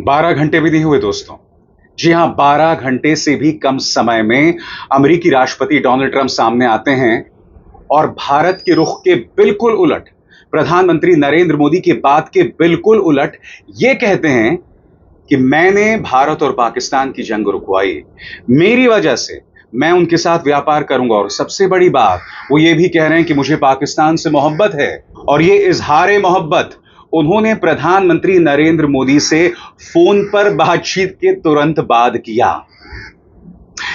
12 घंटे भी नहीं हुए दोस्तों। जी हां, 12 घंटे से भी कम समय में अमेरिकी राष्ट्रपति डोनाल्ड ट्रंप सामने आते हैं और भारत के रुख के बिल्कुल उलट, प्रधानमंत्री नरेंद्र मोदी की बात के बिल्कुल उलट ये कहते हैं कि मैंने भारत और पाकिस्तान की जंग रुकवाई, मेरी वजह से मैं उनके साथ व्यापार करूंगा और सबसे बड़ी बात वो ये भी कह रहे हैं कि मुझे पाकिस्तान से मोहब्बत है और ये इजहार मोहब्बत उन्होंने प्रधानमंत्री नरेंद्र मोदी से फोन पर बातचीत के तुरंत बाद किया।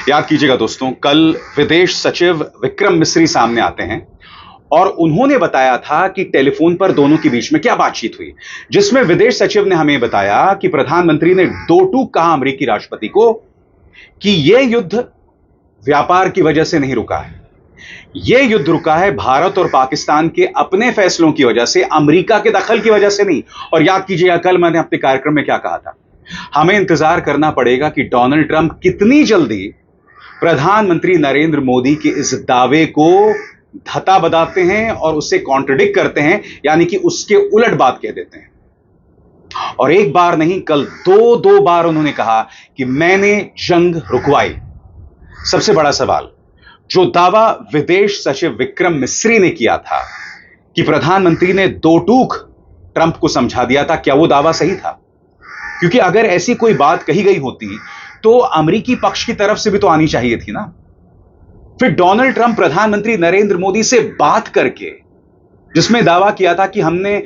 याद कीजिएगा दोस्तों, कल विदेश सचिव विक्रम मिस्री सामने आते हैं और उन्होंने बताया था कि टेलीफोन पर दोनों के बीच में क्या बातचीत हुई, जिसमें विदेश सचिव ने हमें बताया कि प्रधानमंत्री ने दो टूक कहा अमेरिकी राष्ट्रपति को कि यह युद्ध व्यापार की वजह से नहीं रुका है, यह युद्ध रुका है भारत और पाकिस्तान के अपने फैसलों की वजह से, अमेरिका के दखल की वजह से नहीं। और याद कीजिएगा कल मैंने अपने कार्यक्रम में क्या कहा था, हमें इंतजार करना पड़ेगा कि डोनाल्ड ट्रंप कितनी जल्दी प्रधानमंत्री नरेंद्र मोदी के इस दावे को धता बताते हैं और उसे कॉन्ट्रडिक्ट करते हैं, यानी कि उसके उलट बात कह देते हैं। और एक बार नहीं, कल दो बार उन्होंने कहा कि मैंने जंग रुकवाई। सबसे बड़ा सवाल, जो दावा विदेश सचिव विक्रम मिस्री ने किया था कि प्रधानमंत्री ने दो टूक ट्रंप को समझा दिया था, क्या वो दावा सही था? क्योंकि अगर ऐसी कोई बात कही गई होती तो अमेरिकी पक्ष की तरफ से भी तो आनी चाहिए थी ना। फिर डोनाल्ड ट्रंप प्रधानमंत्री नरेंद्र मोदी से बात करके जिसमें दावा किया था कि हमने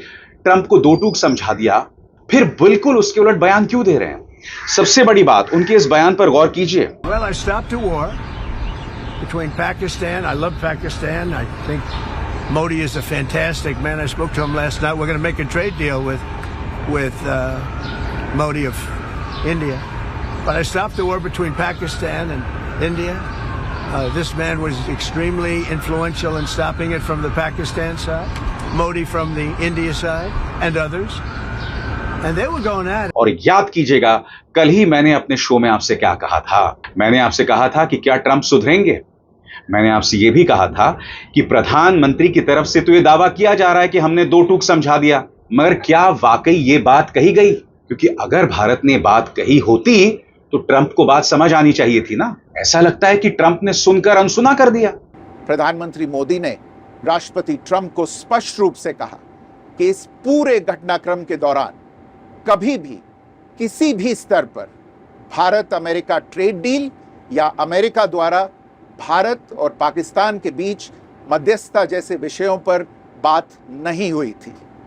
ट्रंप को दो टूक समझा दिया, फिर बिल्कुल उसके उलट बयान क्यों दे रहे हैं? सबसे बड़ी बात, उनके इस बयान पर गौर कीजिए। Well, I stopped a war between Pakistan. I love Pakistan. I think Modi is a fantastic man. I spoke to him last night. We're going to make a trade deal with Modi of India. But I stopped the war between Pakistan and India. This man was extremely influential in stopping it from the Pakistan side, Modi from the India side, and others. And they were going at it. और याद कीजिएगा कल ही मैंने अपने show में आपसे क्या कहा था। मैंने आपसे कहा था कि क्या ट्रंप सुधरेंगे। मैंने आपसे यह भी कहा था कि प्रधानमंत्री की तरफ से तो यह दावा किया जा रहा है कि हमने दो टूक समझा दिया, मगर क्या वाकई यह बात कही गई? क्योंकि अगर भारत ने बात कही होती तो ट्रंप को बात समझ आनी चाहिए थी ना। ऐसा लगता है कि ट्रंप ने सुनकर अनसुना कर दिया। प्रधानमंत्री मोदी ने राष्ट्रपति ट्रंप को स्पष्ट रूप से कहा कि इस पूरे घटनाक्रम के दौरान कभी भी किसी भी स्तर पर भारत अमेरिका ट्रेड डील या अमेरिका द्वारा भारत और पाकिस्तान के बीच मध्यस्थता जैसे विषयों पर बात नहीं हुई थी।